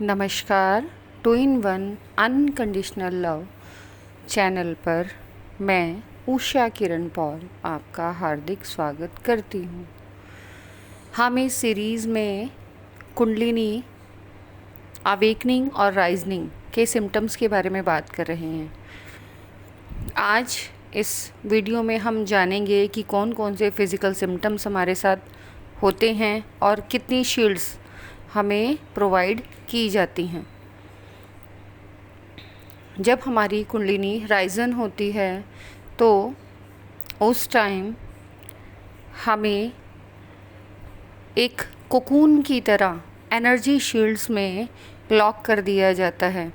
नमस्कार। Two in one unconditional love channel पर मैं उषा किरण पॉल आपका हार्दिक स्वागत करती हूँ। हम इस सीरीज़ में कुंडलिनी अवेकनिंग और राइजनिंग के सिम्टम्स के बारे में बात कर रहे हैं। आज इस वीडियो में हम जानेंगे कि कौन कौन से फिज़िकल सिम्टम्स हमारे साथ होते हैं और कितनी शील्ड्स हमें प्रोवाइड की जाती हैं। जब हमारी कुंडलिनी राइजन होती है तो उस टाइम हमें एक कोकून की तरह एनर्जी शील्ड्स में लॉक कर दिया जाता है।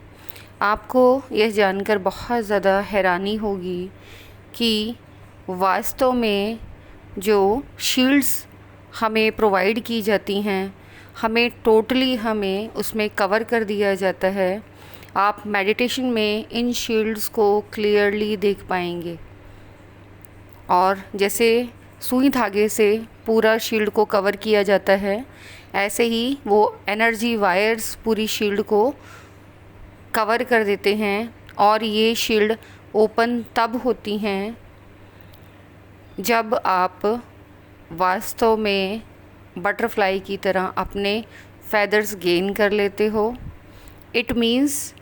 आपको यह जानकर बहुत ज़्यादा हैरानी होगी कि वास्तव में जो शील्ड्स हमें प्रोवाइड की जाती हैं हमें हमें उसमें कवर कर दिया जाता है। आप मेडिटेशन में इन शील्ड्स को क्लियरली देख पाएंगे और जैसे सुई धागे से पूरा शील्ड को कवर किया जाता है, ऐसे ही वो एनर्जी वायर्स पूरी शील्ड को कवर कर देते हैं। और ये शील्ड ओपन तब होती हैं जब आप वास्तव में बटरफ्लाई की तरह अपने फेदर्स गेन कर लेते हो। इट मीन्स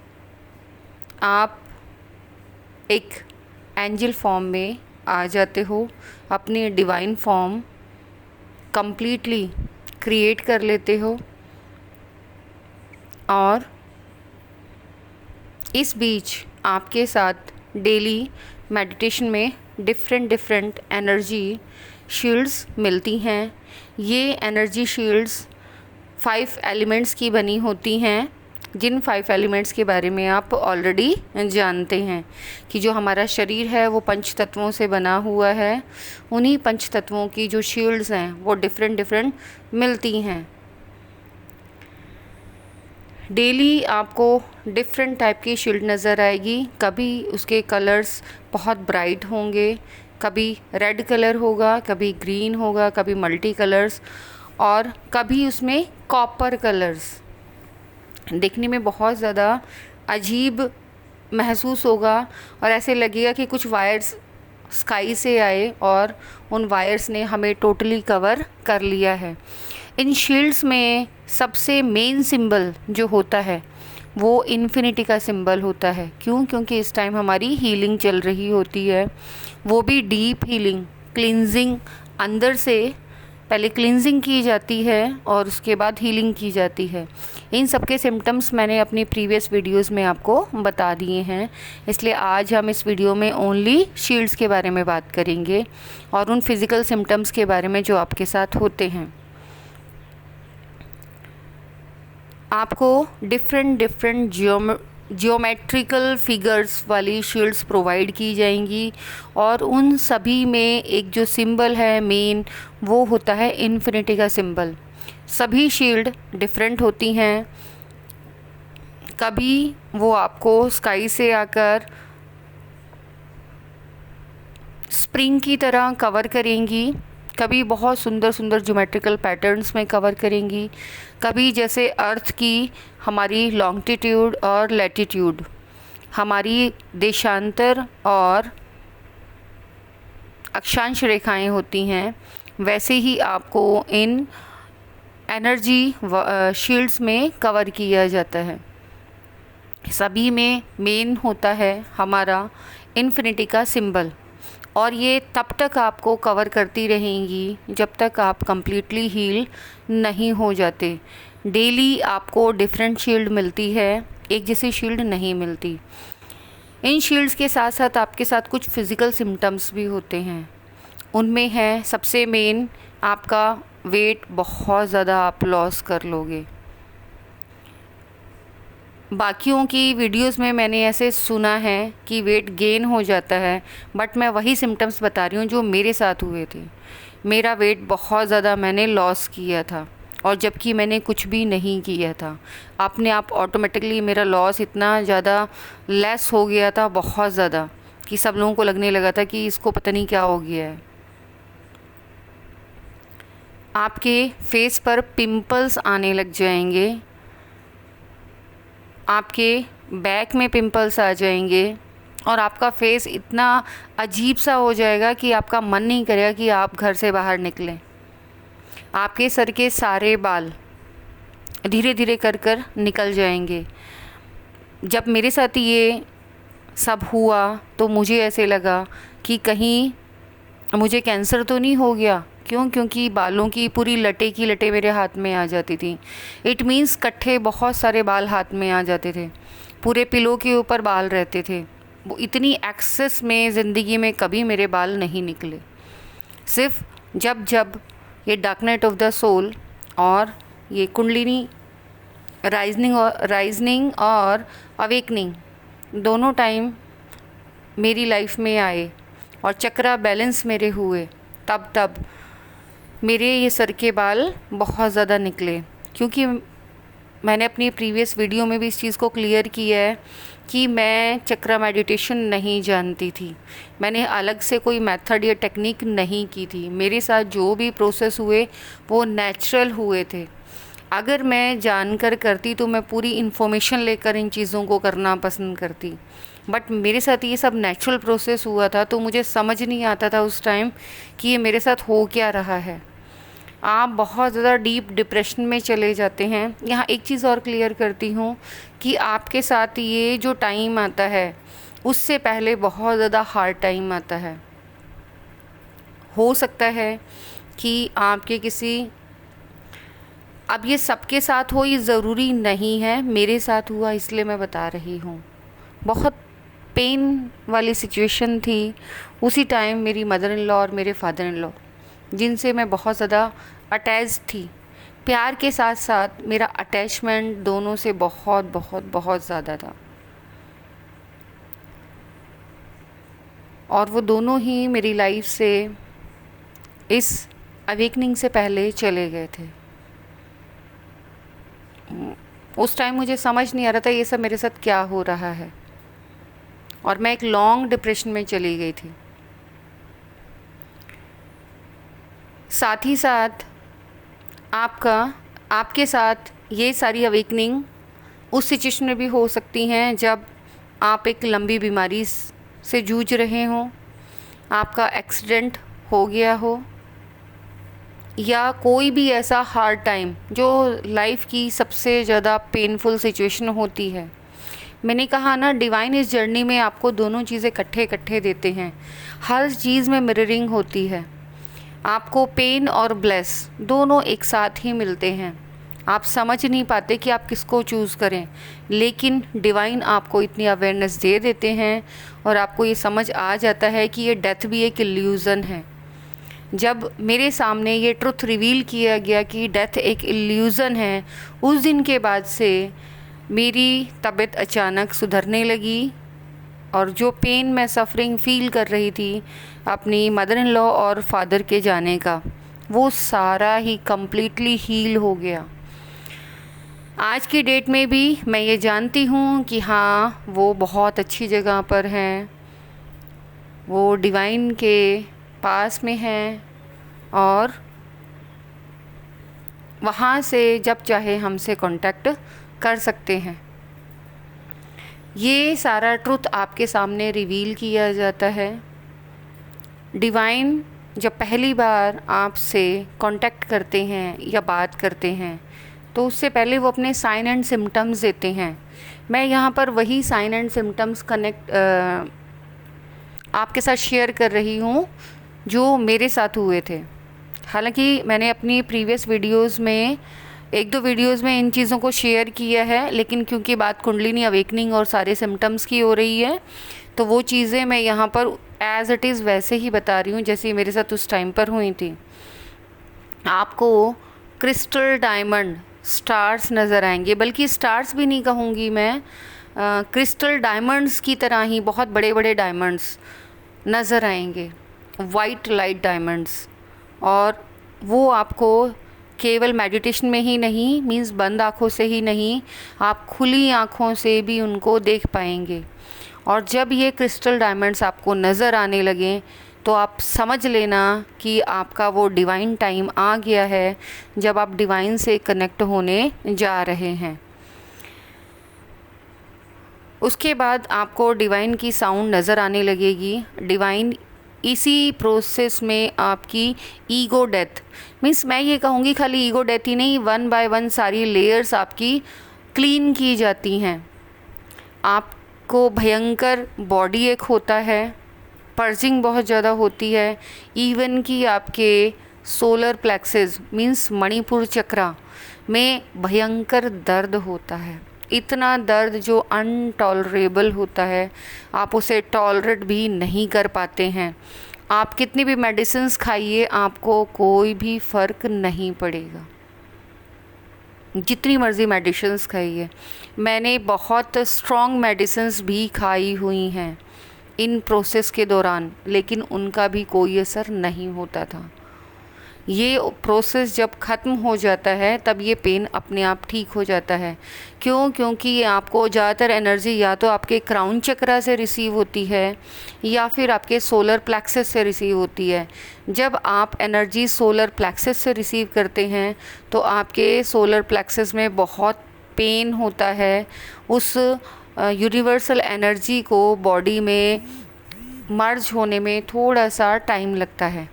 आप एक एंजल फॉर्म में आ जाते हो, अपनी डिवाइन फॉर्म कंप्लीटली क्रिएट कर लेते हो। और इस बीच आपके साथ डेली मेडिटेशन में डिफरेंट एनर्जी शील्ड्स मिलती हैं। ये एनर्जी शील्ड्स 5 एलिमेंट्स की बनी होती हैं, जिन 5 एलिमेंट्स के बारे में आप ऑलरेडी जानते हैं कि जो हमारा शरीर है वो पंच तत्वों से बना हुआ है। उन्हीं पंच तत्वों की जो शील्ड्स हैं वो डिफरेंट मिलती हैं। डेली आपको डिफरेंट टाइप की शील्ड नज़र आएगी। कभी उसके कलर्स बहुत ब्राइट होंगे, कभी रेड कलर होगा, कभी ग्रीन होगा, कभी मल्टी कलर्स और कभी उसमें कॉपर कलर्स। देखने में बहुत ज़्यादा अजीब महसूस होगा और ऐसे लगेगा कि कुछ वायर्स स्काई से आए और उन वायर्स ने हमें टोटली कवर कर लिया है। इन शील्ड्स में सबसे मेन सिंबल जो होता है वो इन्फिनिटी का सिंबल होता है। क्यों? क्योंकि इस टाइम हमारी हीलिंग चल रही होती है, वो भी डीप हीलिंग, क्लींजिंग। अंदर से पहले क्लींजिंग की जाती है और उसके बाद हीलिंग की जाती है। इन सब के सिम्टम्स मैंने अपनी प्रीवियस वीडियोस में आपको बता दिए हैं, इसलिए आज हम इस वीडियो में ओनली शील्ड्स के बारे में बात करेंगे और उन फिज़िकल सिम्टम्स के बारे में जो आपके साथ होते हैं। आपको डिफरेंट जियोमेट्रिकल फिगर्स वाली शील्ड्स प्रोवाइड की जाएंगी और उन सभी में एक जो सिंबल है मेन, वो होता है इन्फिनिटी का सिंबल। सभी शील्ड डिफरेंट होती हैं। कभी वो आपको स्काई से आकर स्प्रिंग की तरह कवर करेंगी, कभी बहुत सुंदर ज्योमेट्रिकल पैटर्न्स में कवर करेंगी, कभी जैसे अर्थ की हमारी लॉन्गिट्यूड और लैटिट्यूड, हमारी देशांतर और अक्षांश रेखाएं होती हैं, वैसे ही आपको इन एनर्जी शील्ड्स में कवर किया जाता है। सभी में मेन होता है हमारा इन्फिनिटी का सिंबल और ये तब तक आपको कवर करती रहेंगी जब तक आप कंप्लीटली हील नहीं हो जाते। डेली आपको डिफरेंट शील्ड मिलती है, एक जैसी शील्ड नहीं मिलती। इन शील्ड्स के साथ साथ आपके साथ कुछ फिज़िकल सिम्टम्स भी होते हैं। उनमें है सबसे मेन, आपका वेट बहुत ज़्यादा आप लॉस कर लोगे। बाकियों की वीडियोस में मैंने ऐसे सुना है कि वेट गेन हो जाता है, बट मैं वही सिम्टम्स बता रही हूँ जो मेरे साथ हुए थे। मेरा वेट बहुत ज़्यादा मैंने लॉस किया था और जबकि मैंने कुछ भी नहीं किया था, अपने आप ऑटोमेटिकली मेरा लॉस इतना ज़्यादा लेस हो गया था, बहुत ज़्यादा, कि सब लोगों को लगने लगा था कि इसको पता नहीं क्या हो गया है। आपके फेस पर पिंपल्स आने लग जाएंगे आपके बैक में पिंपल्स आ जाएंगे और आपका फेस इतना अजीब सा हो जाएगा कि आपका मन नहीं करेगा कि आप घर से बाहर निकलें। आपके सर के सारे बाल धीरे धीरे कर कर निकल जाएंगे। जब मेरे साथ ये सब हुआ तो मुझे ऐसे लगा कि कहीं मुझे कैंसर तो नहीं हो गया। क्यों? क्योंकि बालों की पूरी लटे की लटे मेरे हाथ में आ जाती थी। इट मीन्स इकट्ठे बहुत सारे बाल हाथ में आ जाते थे, पूरे पिलो के ऊपर बाल रहते थे। वो इतनी एक्सेस में ज़िंदगी में कभी मेरे बाल नहीं निकले। सिर्फ जब जब ये dark night of the soul और ये कुंडलिनी राइजनिंग और अवेकनिंग दोनों टाइम मेरी लाइफ में आए और चक्रा बैलेंस मेरे हुए, तब मेरे ये सर के बाल बहुत ज़्यादा निकले। क्योंकि मैंने अपनी प्रीवियस वीडियो में भी इस चीज़ को क्लियर किया है कि मैं चक्रा मेडिटेशन नहीं जानती थी। मैंने अलग से कोई मेथड या टेक्निक नहीं की थी। मेरे साथ जो भी प्रोसेस हुए वो नेचुरल हुए थे। अगर मैं जानकर करती तो मैं पूरी इन्फॉर्मेशन लेकर इन चीज़ों को करना पसंद करती, बट मेरे साथ ये सब नेचुरल प्रोसेस हुआ था तो मुझे समझ नहीं आता था उस टाइम कि ये मेरे साथ हो क्या रहा है। आप बहुत ज़्यादा डीप डिप्रेशन में चले जाते हैं। यहाँ एक चीज़ और क्लियर करती हूँ कि आपके साथ ये जो टाइम आता है उससे पहले बहुत ज़्यादा हार्ड टाइम आता है। हो सकता है कि आपके किसी, अब ये सबके साथ हो ये ज़रूरी नहीं है, मेरे साथ हुआ इसलिए मैं बता रही हूँ। बहुत पेन वाली सिचुएशन थी उसी टाइम। मेरी मदर इन लॉ और मेरे फादर इन लॉ जिनसे मैं बहुत ज़्यादा अटैच थी, प्यार के साथ साथ मेरा अटैचमेंट दोनों से बहुत बहुत बहुत ज़्यादा था, और वो दोनों ही मेरी लाइफ से इस अवेकनिंग से पहले चले गए थे। उस टाइम मुझे समझ नहीं आ रहा था ये सब मेरे साथ क्या हो रहा है, और मैं एक लॉन्ग डिप्रेशन में चली गई थी। साथ ही साथ आपके साथ ये सारी अवेकनिंग उस सिचुएशन में भी हो सकती हैं जब आप एक लंबी बीमारी से जूझ रहे हों, आपका एक्सीडेंट हो गया हो, या कोई भी ऐसा हार्ड टाइम जो लाइफ की सबसे ज़्यादा पेनफुल सिचुएशन होती है। मैंने कहा ना, डिवाइन इस जर्नी में आपको दोनों चीज़ें इकट्ठे देते हैं। हर चीज़ में मिररिंग होती है। आपको पेन और ब्लेस दोनों एक साथ ही मिलते हैं। आप समझ नहीं पाते कि आप किसको चूज़ करें, लेकिन डिवाइन आपको इतनी अवेयरनेस दे देते हैं और आपको ये समझ आ जाता है कि ये डेथ भी एक इल्यूज़न है। जब मेरे सामने ये ट्रुथ रिवील किया गया कि डेथ एक इल्यूज़न है, उस दिन के बाद से मेरी तबीयत अचानक सुधरने लगी, और जो पेन मैं सफ़रिंग फ़ील कर रही थी अपनी मदर इन लॉ और फादर के जाने का, वो सारा ही कम्प्लीटली हील हो गया। आज की डेट में भी मैं ये जानती हूँ कि हाँ, वो बहुत अच्छी जगह पर हैं, वो डिवाइन के पास में हैं, और वहाँ से जब चाहे हमसे कांटेक्ट कर सकते हैं। ये सारा ट्रुथ आपके सामने रिवील किया जाता है। डिवाइन जब पहली बार आपसे कांटेक्ट करते हैं या बात करते हैं तो उससे पहले वो अपने साइन एंड सिम्टम्स देते हैं। मैं यहाँ पर वही साइन एंड सिम्टम्स आपके साथ शेयर कर रही हूँ जो मेरे साथ हुए थे। हालांकि मैंने अपनी प्रीवियस वीडियोस में एक दो वीडियोस में इन चीज़ों को शेयर किया है, लेकिन क्योंकि बात कुंडलिनी अवेकनिंग और सारे सिम्टम्स की हो रही है तो वो चीज़ें मैं यहाँ पर एज़ इट इज़ वैसे ही बता रही हूँ जैसे मेरे साथ उस टाइम पर हुई थी। आपको क्रिस्टल डायमंड स्टार्स नज़र आएंगे, बल्कि स्टार्स भी नहीं कहूँगी मैं, क्रिस्टल डायमंड्स की तरह ही बहुत बड़े बड़े डायमंड्स नज़र आएंगे, वाइट लाइट डायमंड्स। और वो आपको केवल मेडिटेशन में ही नहीं, मीन्स बंद आँखों से ही नहीं, आप खुली आँखों से भी उनको देख पाएंगे। और जब ये क्रिस्टल डायमंड्स आपको नज़र आने लगें तो आप समझ लेना कि आपका वो डिवाइन टाइम आ गया है जब आप डिवाइन से कनेक्ट होने जा रहे हैं। उसके बाद आपको डिवाइन की साउंड नज़र आने लगेगी। डिवाइन इसी प्रोसेस में आपकी ईगो डेथ, मीन्स मैं ये कहूँगी खाली ईगो डेथ ही नहीं, 1 बाय 1 सारी लेयर्स आपकी क्लीन की जाती हैं। आपको भयंकर बॉडी एक होता है, पर्जिंग बहुत ज़्यादा होती है, इवन कि आपके सोलर प्लेक्सेस मीन्स मणिपुर चक्रा में भयंकर दर्द होता है। इतना दर्द जो अनटॉलरेबल होता है, आप उसे टॉलरेट भी नहीं कर पाते हैं। आप कितनी भी मेडिसिन्स खाइए, आपको कोई भी फ़र्क नहीं पड़ेगा, जितनी मर्ज़ी मेडिसिन्स खाइए। मैंने बहुत स्ट्रॉन्ग मेडिसिन्स भी खाई हुई हैं इन प्रोसेस के दौरान, लेकिन उनका भी कोई असर नहीं होता था। ये प्रोसेस जब ख़त्म हो जाता है तब ये पेन अपने आप ठीक हो जाता है। क्यों? क्योंकि ये आपको ज़्यादातर एनर्जी या तो आपके क्राउन चक्रा से रिसीव होती है या फिर आपके सोलर प्लेक्सस से रिसीव होती है। जब आप एनर्जी सोलर प्लेक्सस से रिसीव करते हैं तो आपके सोलर प्लेक्सस में बहुत पेन होता है। उस यूनिवर्सल एनर्जी को बॉडी में मर्ज होने में थोड़ा सा टाइम लगता है।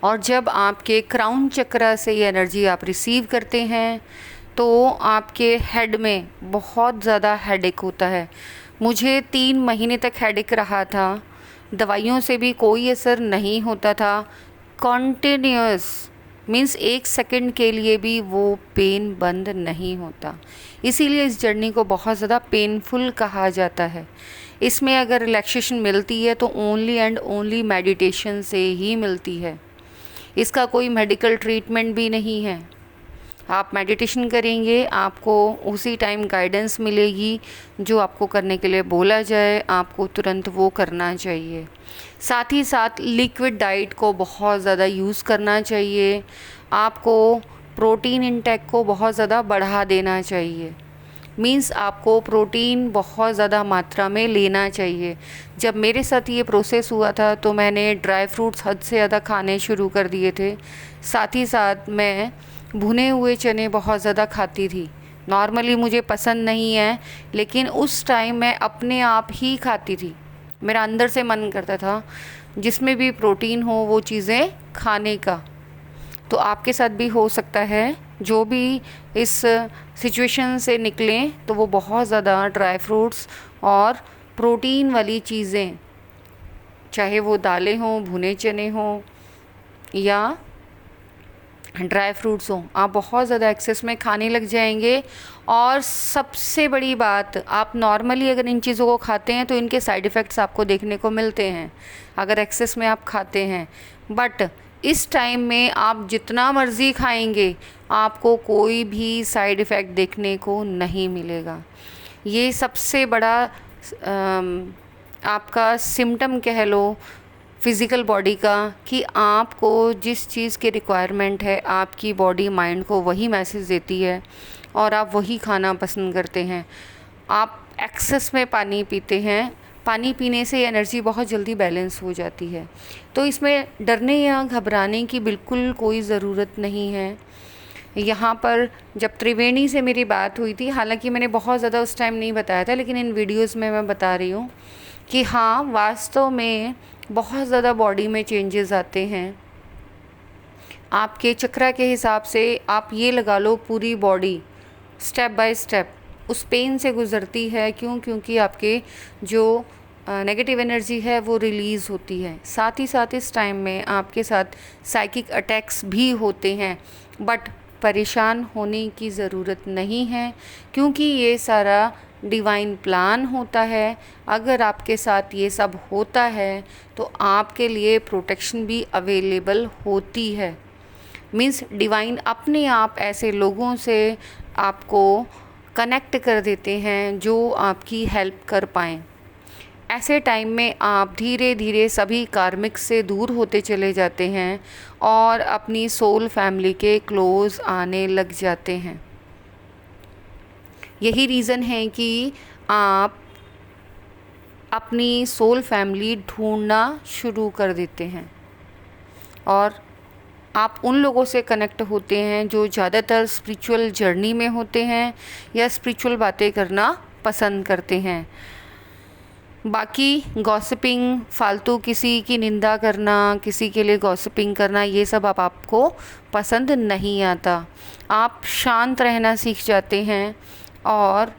और जब आपके क्राउन चक्रा से ये एनर्जी आप रिसीव करते हैं तो आपके हेड में बहुत ज़्यादा हेडेक होता है। मुझे 3 महीने तक हेडेक रहा था, दवाइयों से भी कोई असर नहीं होता था। कॉन्टिन्यूस मीन्स 1 सेकंड के लिए भी वो पेन बंद नहीं होता। इसीलिए इस जर्नी को बहुत ज़्यादा पेनफुल कहा जाता है। इसमें अगर रिलैक्सेशन मिलती है तो ओनली एंड ओनली मेडिटेशन से ही मिलती है। इसका कोई मेडिकल ट्रीटमेंट भी नहीं है। आप मेडिटेशन करेंगे, आपको उसी टाइम गाइडेंस मिलेगी, जो आपको करने के लिए बोला जाए आपको तुरंत वो करना चाहिए। साथ ही साथ लिक्विड डाइट को बहुत ज़्यादा यूज़ करना चाहिए। आपको प्रोटीन इंटेक को बहुत ज़्यादा बढ़ा देना चाहिए। मीन्स आपको प्रोटीन बहुत ज़्यादा मात्रा में लेना चाहिए। जब मेरे साथ ये प्रोसेस हुआ था तो मैंने ड्राई फ्रूट्स हद से ज़्यादा खाने शुरू कर दिए थे। साथ ही साथ मैं भुने हुए चने बहुत ज़्यादा खाती थी। नॉर्मली मुझे पसंद नहीं है, लेकिन उस टाइम मैं अपने आप ही खाती थी। मेरा अंदर से मन करता था जिसमें भी प्रोटीन हो वो चीज़ें खाने का। तो आपके साथ भी हो सकता है, जो भी इस सिचुएशन से निकलें तो वो बहुत ज़्यादा ड्राई फ्रूट्स और प्रोटीन वाली चीज़ें, चाहे वो दालें हों, भुने चने हों या ड्राई फ्रूट्स हों, आप बहुत ज़्यादा एक्सेस में खाने लग जाएंगे। और सबसे बड़ी बात, आप नॉर्मली अगर इन चीज़ों को खाते हैं तो इनके साइड इफ़ेक्ट्स आपको देखने को मिलते हैं अगर एक्सेस में आप खाते हैं। बट इस टाइम में आप जितना मर्ज़ी खाएंगे आपको कोई भी साइड इफ़ेक्ट देखने को नहीं मिलेगा। ये सबसे बड़ा आपका सिम्टम कह लो फिज़िकल बॉडी का, कि आपको जिस चीज़ की रिक्वायरमेंट है आपकी बॉडी माइंड को वही मैसेज देती है और आप वही खाना पसंद करते हैं। आप एक्सेस में पानी पीते हैं, पानी पीने से एनर्जी बहुत जल्दी बैलेंस हो जाती है। तो इसमें डरने या घबराने की बिल्कुल कोई ज़रूरत नहीं है। यहाँ पर जब त्रिवेणी से मेरी बात हुई थी, हालांकि मैंने बहुत ज़्यादा उस टाइम नहीं बताया था, लेकिन इन वीडियोस में मैं बता रही हूँ कि हाँ, वास्तव में बहुत ज़्यादा बॉडी में चेंजेस आते हैं। आपके चक्रा के हिसाब से आप ये लगा लो पूरी बॉडी स्टेप बाय स्टेप उस पेन से गुज़रती है। क्यों? क्योंकि आपके जो नेगेटिव एनर्जी है वो रिलीज़ होती है। साथ ही साथ इस टाइम में आपके साथ साइकिक अटैक्स भी होते हैं, बट परेशान होने की ज़रूरत नहीं है, क्योंकि ये सारा डिवाइन प्लान होता है। अगर आपके साथ ये सब होता है तो आपके लिए प्रोटेक्शन भी अवेलेबल होती है। मीन्स डिवाइन अपने आप ऐसे लोगों से आपको कनेक्ट कर देते हैं जो आपकी हेल्प कर पाएँ। ऐसे टाइम में आप धीरे धीरे सभी कार्मिक से दूर होते चले जाते हैं और अपनी सोल फैमिली के क्लोज़ आने लग जाते हैं। यही रीज़न है कि आप अपनी सोल फैमिली ढूंढना शुरू कर देते हैं और आप उन लोगों से कनेक्ट होते हैं जो ज़्यादातर स्पिरिचुअल जर्नी में होते हैं या स्पिरिचुअल बातें करना पसंद करते हैं। बाकी गॉसिपिंग, फालतू किसी की निंदा करना, किसी के लिए गॉसिपिंग करना, ये सब आपको पसंद नहीं आता। आप शांत रहना सीख जाते हैं और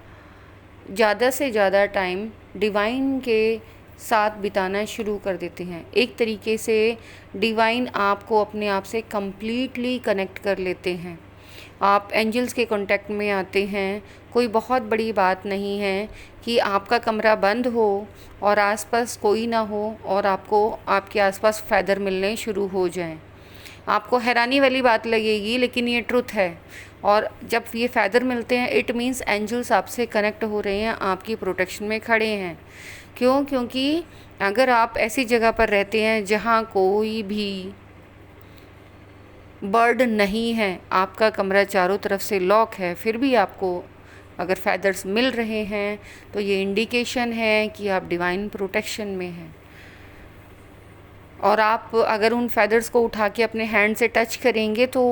ज़्यादा से ज़्यादा टाइम डिवाइन के साथ बिताना शुरू कर देते हैं। एक तरीके से डिवाइन आपको अपने आप से कंप्लीटली कनेक्ट कर लेते हैं। आप एंजल्स के कांटेक्ट में आते हैं। कोई बहुत बड़ी बात नहीं है कि आपका कमरा बंद हो और आसपास कोई ना हो और आपको आपके आसपास फैदर मिलने शुरू हो जाएं। आपको हैरानी वाली बात लगेगी, लेकिन ये ट्रुथ है। और जब ये फैदर मिलते हैं, इट मीन्स एंजल्स आपसे कनेक्ट हो रहे हैं, आपकी प्रोटेक्शन में खड़े हैं। क्यों? क्योंकि अगर आप ऐसी जगह पर रहते हैं जहाँ कोई भी बर्ड नहीं है, आपका कमरा चारों तरफ से लॉक है, फिर भी आपको अगर फैदर्स मिल रहे हैं तो ये इंडिकेशन है कि आप डिवाइन प्रोटेक्शन में हैं। और आप अगर उन फैदर्स को उठा के अपने हैंड से टच करेंगे तो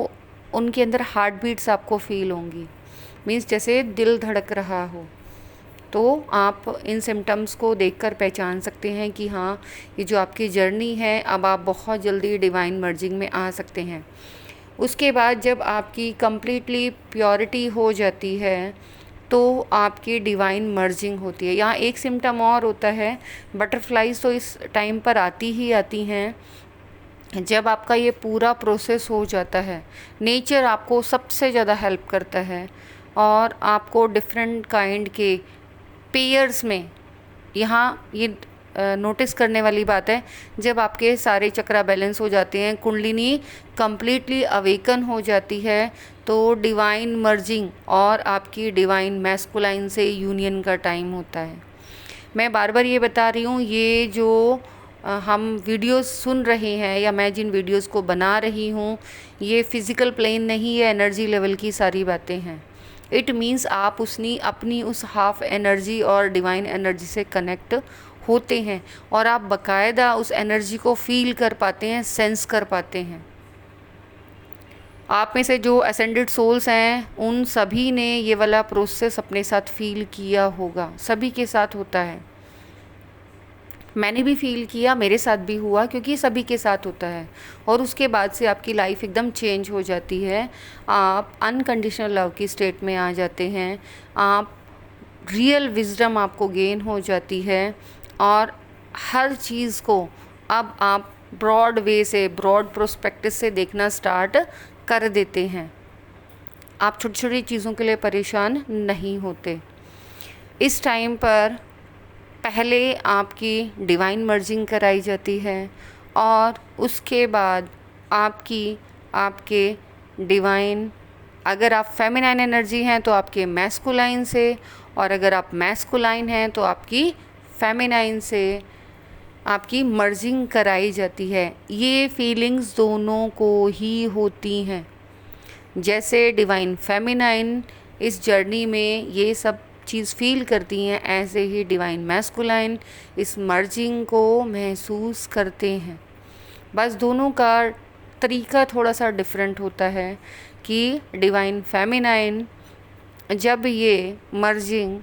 उनके अंदर हार्ट बीट्स आपको फील होंगी, मीन्स जैसे दिल धड़क रहा हो। तो आप इन सिम्टम्स को देखकर पहचान सकते हैं कि हाँ, ये जो आपकी जर्नी है, अब आप बहुत जल्दी डिवाइन मर्जिंग में आ सकते हैं। उसके बाद जब आपकी कंप्लीटली प्योरिटी हो जाती है तो आपकी डिवाइन मर्जिंग होती है। यहाँ एक सिम्टम और होता है, बटरफ्लाइज तो इस टाइम पर आती ही आती हैं जब आपका ये पूरा प्रोसेस हो जाता है। नेचर आपको सबसे ज़्यादा हेल्प करता है और आपको डिफरेंट काइंड के पेयर्स में, यहाँ ये नोटिस करने वाली बात है, जब आपके सारे चक्रा बैलेंस हो जाते हैं, कुंडलिनी कंप्लीटली अवेकन हो जाती है, तो डिवाइन मर्जिंग और आपकी डिवाइन मैस्कुलाइन से यूनियन का टाइम होता है। मैं बार बार ये बता रही हूँ, ये जो हम वीडियोस सुन रहे हैं या मैं जिन वीडियोस को बना रही हूँ, ये फिज़िकल प्लेन नहीं है, एनर्जी लेवल की सारी बातें हैं। इट मीन्स आप अपनी उस हाफ एनर्जी और डिवाइन एनर्जी से कनेक्ट होते हैं और आप बाकायदा उस एनर्जी को फील कर पाते हैं, सेंस कर पाते हैं। आप में से जो असेंडेड सोल्स हैं, उन सभी ने ये वाला प्रोसेस अपने साथ फील किया होगा, सभी के साथ होता है। मैंने भी फील किया, मेरे साथ भी हुआ, क्योंकि सभी के साथ होता है। और उसके बाद से आपकी लाइफ एकदम चेंज हो जाती है। आप अनकंडीशनल लव की स्टेट में आ जाते हैं, आप रियल विजडम आपको गेन हो जाती है और हर चीज़ को अब आप ब्रॉड वे से, ब्रॉड प्रोस्पेक्टिस से देखना स्टार्ट कर देते हैं। आप छोटी छोटी चीज़ों के लिए परेशान नहीं होते। इस टाइम पर पहले आपकी डिवाइन मर्जिंग कराई जाती है और उसके बाद आपके डिवाइन, अगर आप फेमिनाइन एनर्जी हैं तो आपके मैस्कुलाइन से, और अगर आप मैस्कुलाइन हैं तो आपकी फेमिनाइन से आपकी मर्जिंग कराई जाती है। ये फीलिंग्स दोनों को ही होती हैं। जैसे डिवाइन फेमिनाइन इस जर्नी में ये सब चीज़ फील करती हैं, ऐसे ही डिवाइन मैस्कुलाइन इस मर्जिंग को महसूस करते हैं। बस दोनों का तरीका थोड़ा सा डिफरेंट होता है कि डिवाइन फेमिनाइन जब ये मर्जिंग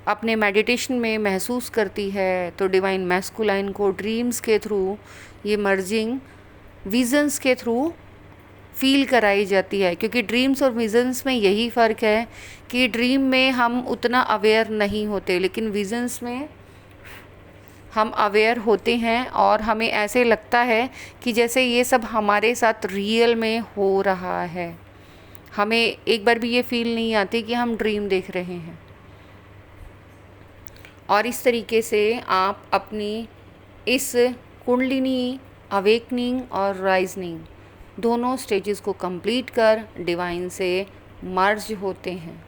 अपने मेडिटेशन में महसूस करती है तो डिवाइन मैस्कुलाइन को ड्रीम्स के थ्रू ये मर्जिंग विजन्स के थ्रू फील कराई जाती है। क्योंकि ड्रीम्स और विजन्स में यही फ़र्क है कि ड्रीम में हम उतना अवेयर नहीं होते, लेकिन विजन्स में हम अवेयर होते हैं और हमें ऐसे लगता है कि जैसे ये सब हमारे साथ रियल में हो रहा है। हमें एक बार भी ये फील नहीं आती कि हम ड्रीम देख रहे हैं। और इस तरीके से आप अपनी इस कुंडलिनी अवेकनिंग और राइजनिंग दोनों स्टेजेस को कंप्लीट कर डिवाइन से मर्ज होते हैं।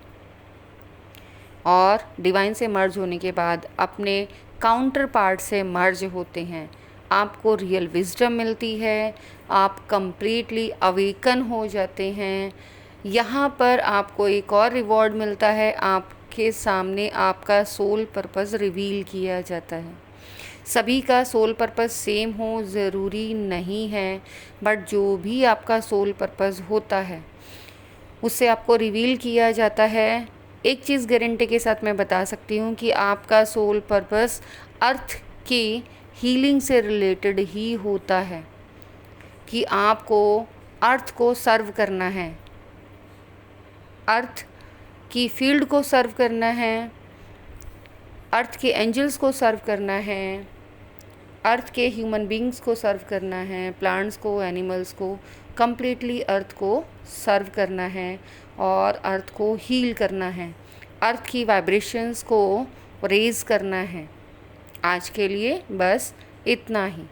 और डिवाइन से मर्ज होने के बाद अपने काउंटर पार्ट से मर्ज होते हैं। आपको रियल विजडम मिलती है, आप कंप्लीटली अवेकन हो जाते हैं। यहाँ पर आपको एक और रिवॉर्ड मिलता है, आपके सामने आपका सोल पर्पस रिवील किया जाता है। सभी का सोल पर्पस सेम हो ज़रूरी नहीं है, बट जो भी आपका सोल पर्पस होता है उससे आपको रिवील किया जाता है। एक चीज़ गारंटी के साथ मैं बता सकती हूँ कि आपका सोल पर्पस अर्थ की हीलिंग से रिलेटेड ही होता है, कि आपको अर्थ को सर्व करना है, अर्थ की फील्ड को सर्व करना है, अर्थ के एंजल्स को सर्व करना है, अर्थ के ह्यूमन बींग्स को सर्व करना है, प्लांट्स को, एनिमल्स को, कम्प्लीटली अर्थ को सर्व करना है और अर्थ को हील करना है, अर्थ की वाइब्रेशंस को रेज़ करना है। आज के लिए बस इतना ही।